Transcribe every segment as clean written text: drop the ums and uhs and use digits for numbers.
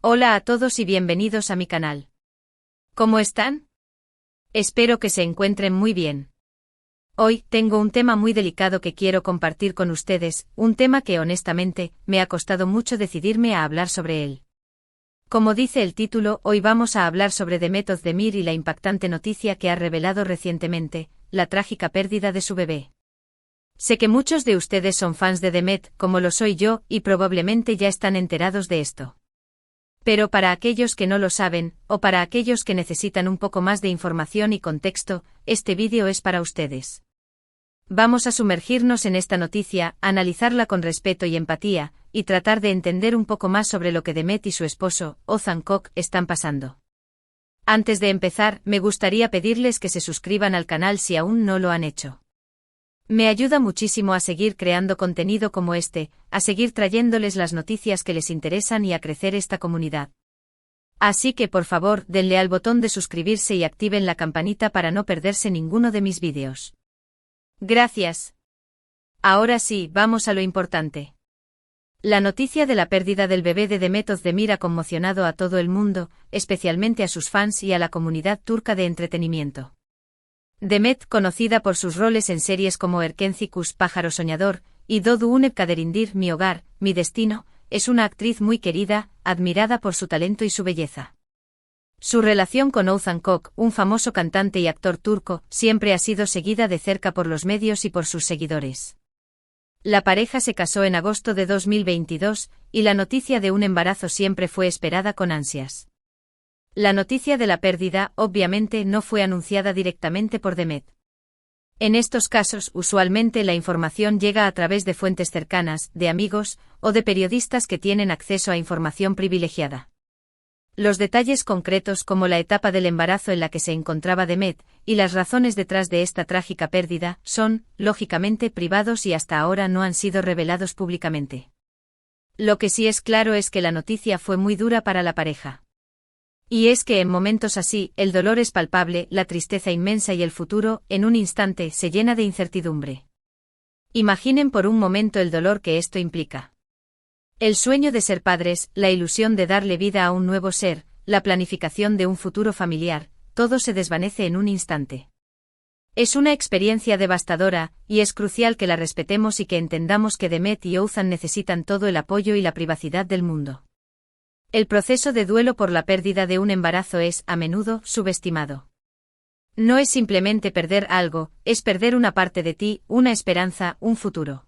Hola a todos y bienvenidos a mi canal. ¿Cómo están? Espero que se encuentren muy bien. Hoy tengo un tema muy delicado que quiero compartir con ustedes, un tema que honestamente me ha costado mucho decidirme a hablar sobre él. Como dice el título, hoy vamos a hablar sobre Demet Özdemir y la impactante noticia que ha revelado recientemente, la trágica pérdida de su bebé. Sé que muchos de ustedes son fans de Demet, como lo soy yo, y probablemente ya están enterados de esto. Pero para aquellos que no lo saben, o para aquellos que necesitan un poco más de información y contexto, este vídeo es para ustedes. Vamos a sumergirnos en esta noticia, analizarla con respeto y empatía, y tratar de entender un poco más sobre lo que Demet y su esposo, Ozan Koç, están pasando. Antes de empezar, me gustaría pedirles que se suscriban al canal si aún no lo han hecho. Me ayuda muchísimo a seguir creando contenido como este, a seguir trayéndoles las noticias que les interesan y a crecer esta comunidad. Así que por favor, denle al botón de suscribirse y activen la campanita para no perderse ninguno de mis vídeos. Gracias. Ahora sí, vamos a lo importante. La noticia de la pérdida del bebé de Demet Özdemir ha conmocionado a todo el mundo, especialmente a sus fans y a la comunidad turca de entretenimiento. Demet, conocida por sus roles en series como Erkenci Kuş, Pájaro Soñador, y Doğdu Unep Kaderindir, Mi Hogar, Mi Destino, es una actriz muy querida, admirada por su talento y su belleza. Su relación con Ozan Koç, un famoso cantante y actor turco, siempre ha sido seguida de cerca por los medios y por sus seguidores. La pareja se casó en agosto de 2022, y la noticia de un embarazo siempre fue esperada con ansias. La noticia de la pérdida, obviamente, no fue anunciada directamente por Demet. En estos casos, usualmente la información llega a través de fuentes cercanas, de amigos, o de periodistas que tienen acceso a información privilegiada. Los detalles concretos como la etapa del embarazo en la que se encontraba Demet, y las razones detrás de esta trágica pérdida, son, lógicamente, privados y hasta ahora no han sido revelados públicamente. Lo que sí es claro es que la noticia fue muy dura para la pareja. Y es que en momentos así, el dolor es palpable, la tristeza inmensa y el futuro, en un instante, se llena de incertidumbre. Imaginen por un momento el dolor que esto implica. El sueño de ser padres, la ilusión de darle vida a un nuevo ser, la planificación de un futuro familiar, todo se desvanece en un instante. Es una experiencia devastadora, y es crucial que la respetemos y que entendamos que Demet y Ozan necesitan todo el apoyo y la privacidad del mundo. El proceso de duelo por la pérdida de un embarazo es, a menudo, subestimado. No es simplemente perder algo, es perder una parte de ti, una esperanza, un futuro.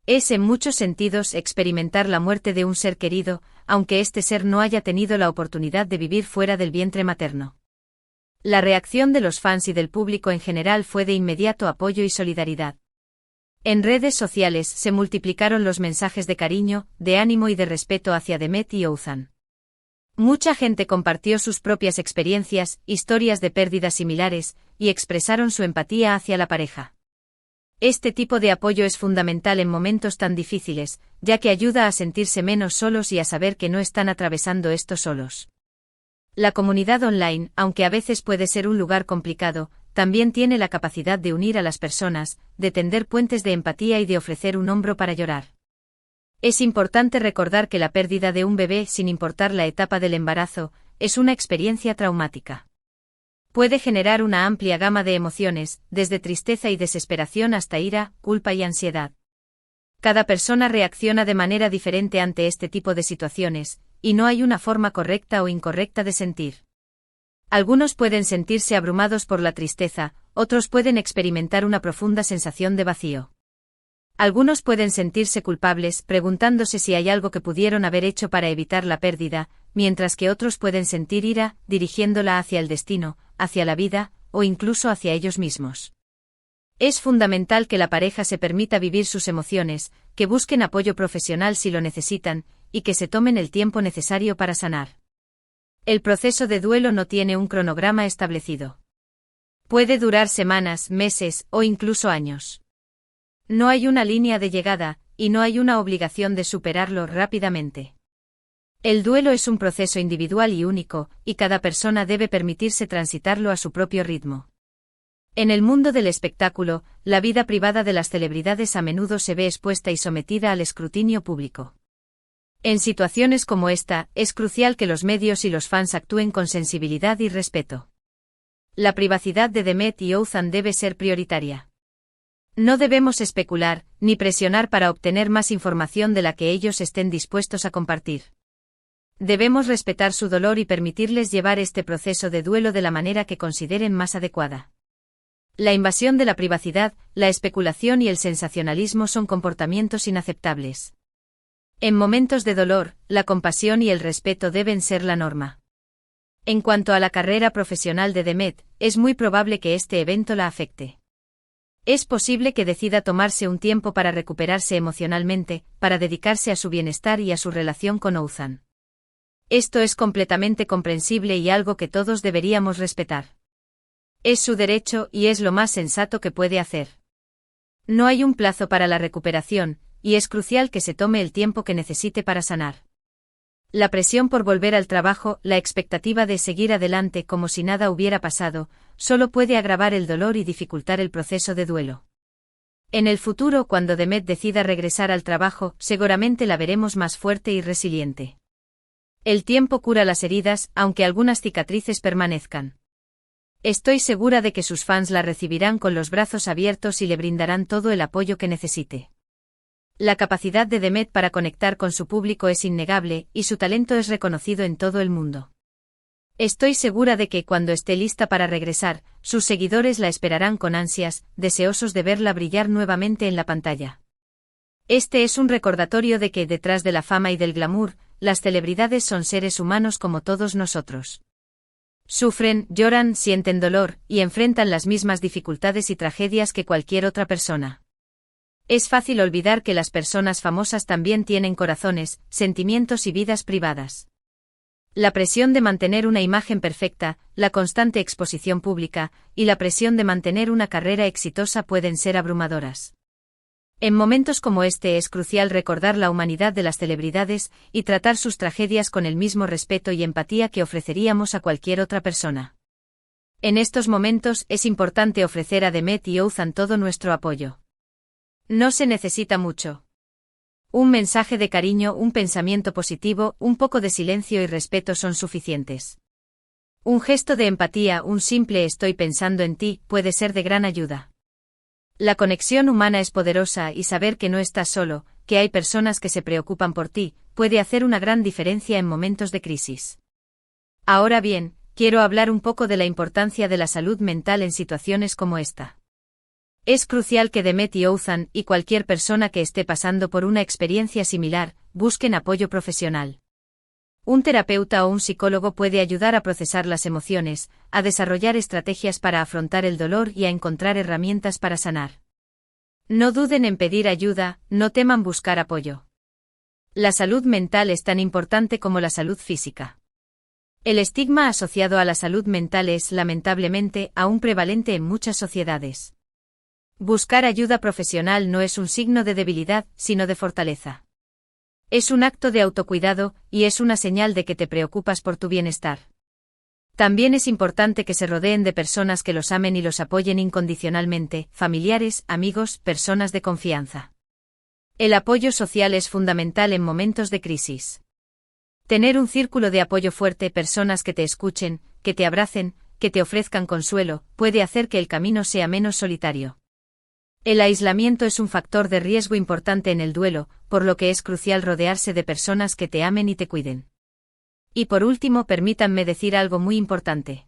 Es en muchos sentidos experimentar la muerte de un ser querido, aunque este ser no haya tenido la oportunidad de vivir fuera del vientre materno. La reacción de los fans y del público en general fue de inmediato apoyo y solidaridad. En redes sociales se multiplicaron los mensajes de cariño, de ánimo y de respeto hacia Demet y Ozan. Mucha gente compartió sus propias experiencias, historias de pérdidas similares, y expresaron su empatía hacia la pareja. Este tipo de apoyo es fundamental en momentos tan difíciles, ya que ayuda a sentirse menos solos y a saber que no están atravesando esto solos. La comunidad online, aunque a veces puede ser un lugar complicado, también tiene la capacidad de unir a las personas, de tender puentes de empatía y de ofrecer un hombro para llorar. Es importante recordar que la pérdida de un bebé, sin importar la etapa del embarazo, es una experiencia traumática. Puede generar una amplia gama de emociones, desde tristeza y desesperación hasta ira, culpa y ansiedad. Cada persona reacciona de manera diferente ante este tipo de situaciones, y no hay una forma correcta o incorrecta de sentir. Algunos pueden sentirse abrumados por la tristeza, otros pueden experimentar una profunda sensación de vacío. Algunos pueden sentirse culpables, preguntándose si hay algo que pudieron haber hecho para evitar la pérdida, mientras que otros pueden sentir ira, dirigiéndola hacia el destino, hacia la vida, o incluso hacia ellos mismos. Es fundamental que la pareja se permita vivir sus emociones, que busquen apoyo profesional si lo necesitan, y que se tomen el tiempo necesario para sanar. El proceso de duelo no tiene un cronograma establecido. Puede durar semanas, meses o incluso años. No hay una línea de llegada, y no hay una obligación de superarlo rápidamente. El duelo es un proceso individual y único, y cada persona debe permitirse transitarlo a su propio ritmo. En el mundo del espectáculo, la vida privada de las celebridades a menudo se ve expuesta y sometida al escrutinio público. En situaciones como esta, es crucial que los medios y los fans actúen con sensibilidad y respeto. La privacidad de Demet y Ouzhan debe ser prioritaria. No debemos especular, ni presionar para obtener más información de la que ellos estén dispuestos a compartir. Debemos respetar su dolor y permitirles llevar este proceso de duelo de la manera que consideren más adecuada. La invasión de la privacidad, la especulación y el sensacionalismo son comportamientos inaceptables. En momentos de dolor, la compasión y el respeto deben ser la norma. En cuanto a la carrera profesional de Demet, es muy probable que este evento la afecte. Es posible que decida tomarse un tiempo para recuperarse emocionalmente, para dedicarse a su bienestar y a su relación con Ouzhan. Esto es completamente comprensible y algo que todos deberíamos respetar. Es su derecho y es lo más sensato que puede hacer. No hay un plazo para la recuperación, y es crucial que se tome el tiempo que necesite para sanar. La presión por volver al trabajo, la expectativa de seguir adelante como si nada hubiera pasado, solo puede agravar el dolor y dificultar el proceso de duelo. En el futuro, cuando Demet decida regresar al trabajo, seguramente la veremos más fuerte y resiliente. El tiempo cura las heridas, aunque algunas cicatrices permanezcan. Estoy segura de que sus fans la recibirán con los brazos abiertos y le brindarán todo el apoyo que necesite. La capacidad de Demet para conectar con su público es innegable, y su talento es reconocido en todo el mundo. Estoy segura de que cuando esté lista para regresar, sus seguidores la esperarán con ansias, deseosos de verla brillar nuevamente en la pantalla. Este es un recordatorio de que detrás de la fama y del glamour, las celebridades son seres humanos como todos nosotros. Sufren, lloran, sienten dolor, y enfrentan las mismas dificultades y tragedias que cualquier otra persona. Es fácil olvidar que las personas famosas también tienen corazones, sentimientos y vidas privadas. La presión de mantener una imagen perfecta, la constante exposición pública, y la presión de mantener una carrera exitosa pueden ser abrumadoras. En momentos como este es crucial recordar la humanidad de las celebridades y tratar sus tragedias con el mismo respeto y empatía que ofreceríamos a cualquier otra persona. En estos momentos es importante ofrecer a Demet y Ouzhan todo nuestro apoyo. No se necesita mucho. Un mensaje de cariño, un pensamiento positivo, un poco de silencio y respeto son suficientes. Un gesto de empatía, un simple estoy pensando en ti, puede ser de gran ayuda. La conexión humana es poderosa y saber que no estás solo, que hay personas que se preocupan por ti, puede hacer una gran diferencia en momentos de crisis. Ahora bien, quiero hablar un poco de la importancia de la salud mental en situaciones como esta. Es crucial que Demet y Ouzhan, y cualquier persona que esté pasando por una experiencia similar, busquen apoyo profesional. Un terapeuta o un psicólogo puede ayudar a procesar las emociones, a desarrollar estrategias para afrontar el dolor y a encontrar herramientas para sanar. No duden en pedir ayuda, no teman buscar apoyo. La salud mental es tan importante como la salud física. El estigma asociado a la salud mental es, lamentablemente, aún prevalente en muchas sociedades. Buscar ayuda profesional no es un signo de debilidad, sino de fortaleza. Es un acto de autocuidado, y es una señal de que te preocupas por tu bienestar. También es importante que se rodeen de personas que los amen y los apoyen incondicionalmente, familiares, amigos, personas de confianza. El apoyo social es fundamental en momentos de crisis. Tener un círculo de apoyo fuerte, personas que te escuchen, que te abracen, que te ofrezcan consuelo, puede hacer que el camino sea menos solitario. El aislamiento es un factor de riesgo importante en el duelo, por lo que es crucial rodearse de personas que te amen y te cuiden. Y por último, permítanme decir algo muy importante.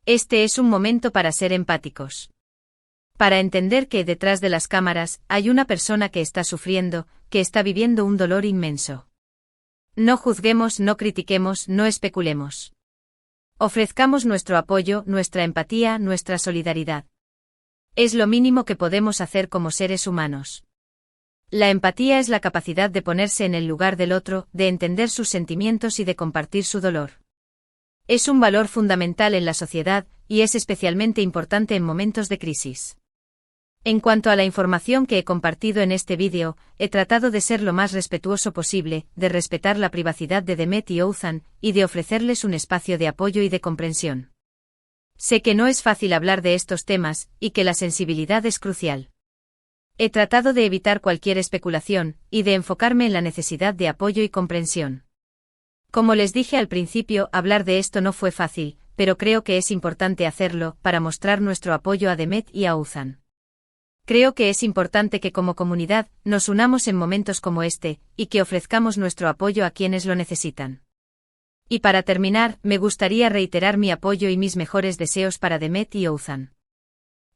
Este es un momento para ser empáticos. Para entender que detrás de las cámaras hay una persona que está sufriendo, que está viviendo un dolor inmenso. No juzguemos, no critiquemos, no especulemos. Ofrezcamos nuestro apoyo, nuestra empatía, nuestra solidaridad. Es lo mínimo que podemos hacer como seres humanos. La empatía es la capacidad de ponerse en el lugar del otro, de entender sus sentimientos y de compartir su dolor. Es un valor fundamental en la sociedad, y es especialmente importante en momentos de crisis. En cuanto a la información que he compartido en este vídeo, he tratado de ser lo más respetuoso posible, de respetar la privacidad de Demet y Ouzhan, y de ofrecerles un espacio de apoyo y de comprensión. Sé que no es fácil hablar de estos temas, y que la sensibilidad es crucial. He tratado de evitar cualquier especulación, y de enfocarme en la necesidad de apoyo y comprensión. Como les dije al principio, hablar de esto no fue fácil, pero creo que es importante hacerlo, para mostrar nuestro apoyo a Demet y a Uzan. Creo que es importante que como comunidad, nos unamos en momentos como este, y que ofrezcamos nuestro apoyo a quienes lo necesitan. Y para terminar, me gustaría reiterar mi apoyo y mis mejores deseos para Demet y Uzan.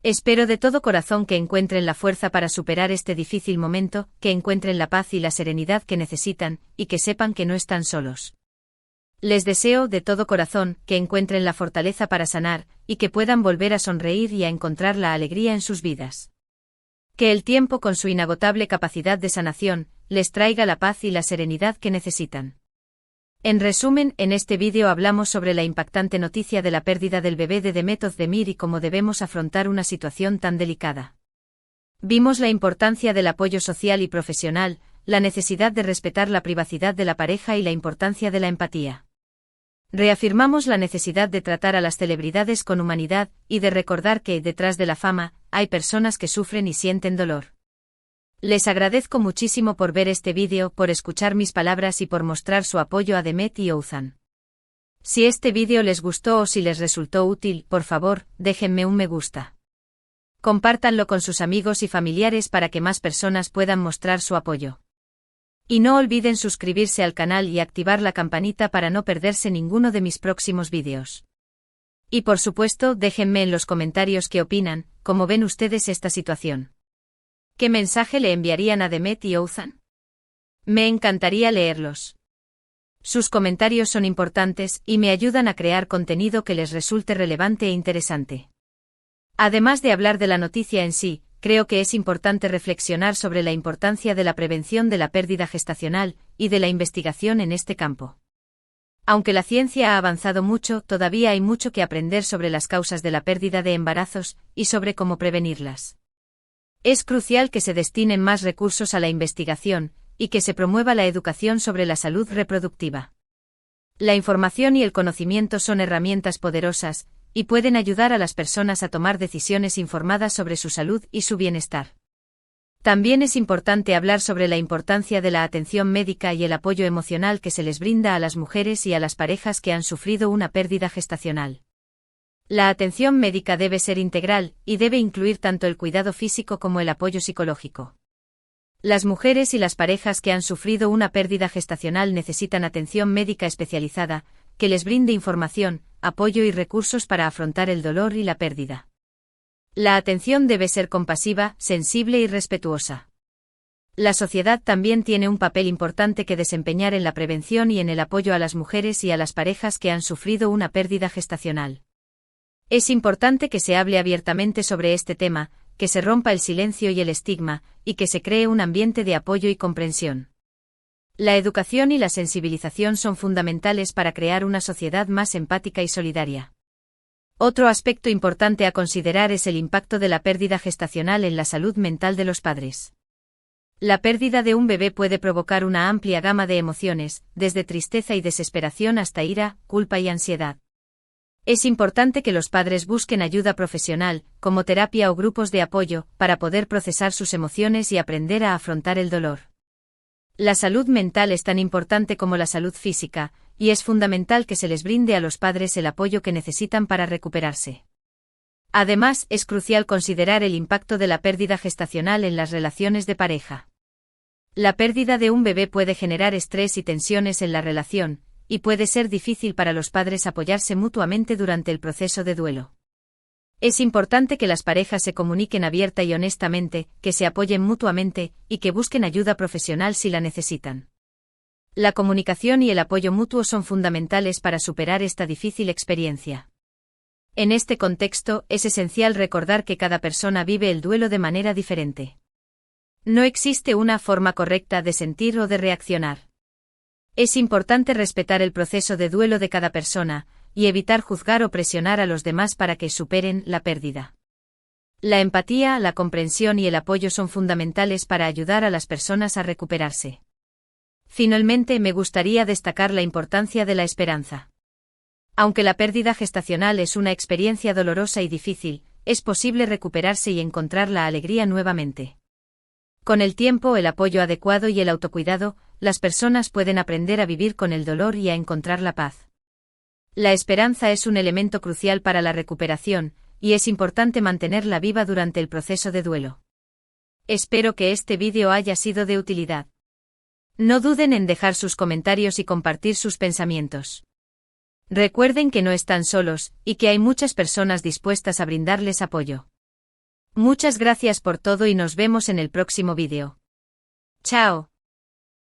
Espero de todo corazón que encuentren la fuerza para superar este difícil momento, que encuentren la paz y la serenidad que necesitan, y que sepan que no están solos. Les deseo de todo corazón que encuentren la fortaleza para sanar, y que puedan volver a sonreír y a encontrar la alegría en sus vidas. Que el tiempo, con su inagotable capacidad de sanación, les traiga la paz y la serenidad que necesitan. En resumen, en este vídeo hablamos sobre la impactante noticia de la pérdida del bebé de Demet Özdemir y cómo debemos afrontar una situación tan delicada. Vimos la importancia del apoyo social y profesional, la necesidad de respetar la privacidad de la pareja y la importancia de la empatía. Reafirmamos la necesidad de tratar a las celebridades con humanidad, y de recordar que, detrás de la fama, hay personas que sufren y sienten dolor. Les agradezco muchísimo por ver este vídeo, por escuchar mis palabras y por mostrar su apoyo a Demet y Uzan. Si este vídeo les gustó o si les resultó útil, por favor, déjenme un me gusta. Compártanlo con sus amigos y familiares para que más personas puedan mostrar su apoyo. Y no olviden suscribirse al canal y activar la campanita para no perderse ninguno de mis próximos vídeos. Y por supuesto, déjenme en los comentarios qué opinan, cómo ven ustedes esta situación. ¿Qué mensaje le enviarían a Demet y Uzan? Me encantaría leerlos. Sus comentarios son importantes y me ayudan a crear contenido que les resulte relevante e interesante. Además de hablar de la noticia en sí, creo que es importante reflexionar sobre la importancia de la prevención de la pérdida gestacional y de la investigación en este campo. Aunque la ciencia ha avanzado mucho, todavía hay mucho que aprender sobre las causas de la pérdida de embarazos y sobre cómo prevenirlas. Es crucial que se destinen más recursos a la investigación, y que se promueva la educación sobre la salud reproductiva. La información y el conocimiento son herramientas poderosas, y pueden ayudar a las personas a tomar decisiones informadas sobre su salud y su bienestar. También es importante hablar sobre la importancia de la atención médica y el apoyo emocional que se les brinda a las mujeres y a las parejas que han sufrido una pérdida gestacional. La atención médica debe ser integral, y debe incluir tanto el cuidado físico como el apoyo psicológico. Las mujeres y las parejas que han sufrido una pérdida gestacional necesitan atención médica especializada, que les brinde información, apoyo y recursos para afrontar el dolor y la pérdida. La atención debe ser compasiva, sensible y respetuosa. La sociedad también tiene un papel importante que desempeñar en la prevención y en el apoyo a las mujeres y a las parejas que han sufrido una pérdida gestacional. Es importante que se hable abiertamente sobre este tema, que se rompa el silencio y el estigma, y que se cree un ambiente de apoyo y comprensión. La educación y la sensibilización son fundamentales para crear una sociedad más empática y solidaria. Otro aspecto importante a considerar es el impacto de la pérdida gestacional en la salud mental de los padres. La pérdida de un bebé puede provocar una amplia gama de emociones, desde tristeza y desesperación hasta ira, culpa y ansiedad. Es importante que los padres busquen ayuda profesional, como terapia o grupos de apoyo, para poder procesar sus emociones y aprender a afrontar el dolor. La salud mental es tan importante como la salud física, y es fundamental que se les brinde a los padres el apoyo que necesitan para recuperarse. Además, es crucial considerar el impacto de la pérdida gestacional en las relaciones de pareja. La pérdida de un bebé puede generar estrés y tensiones en la relación, y puede ser difícil para los padres apoyarse mutuamente durante el proceso de duelo. Es importante que las parejas se comuniquen abierta y honestamente, que se apoyen mutuamente, y que busquen ayuda profesional si la necesitan. La comunicación y el apoyo mutuo son fundamentales para superar esta difícil experiencia. En este contexto, es esencial recordar que cada persona vive el duelo de manera diferente. No existe una forma correcta de sentir o de reaccionar. Es importante respetar el proceso de duelo de cada persona, y evitar juzgar o presionar a los demás para que superen la pérdida. La empatía, la comprensión y el apoyo son fundamentales para ayudar a las personas a recuperarse. Finalmente, me gustaría destacar la importancia de la esperanza. Aunque la pérdida gestacional es una experiencia dolorosa y difícil, es posible recuperarse y encontrar la alegría nuevamente. Con el tiempo, el apoyo adecuado y el autocuidado, las personas pueden aprender a vivir con el dolor y a encontrar la paz. La esperanza es un elemento crucial para la recuperación, y es importante mantenerla viva durante el proceso de duelo. Espero que este vídeo haya sido de utilidad. No duden en dejar sus comentarios y compartir sus pensamientos. Recuerden que no están solos, y que hay muchas personas dispuestas a brindarles apoyo. Muchas gracias por todo y nos vemos en el próximo vídeo. Chao.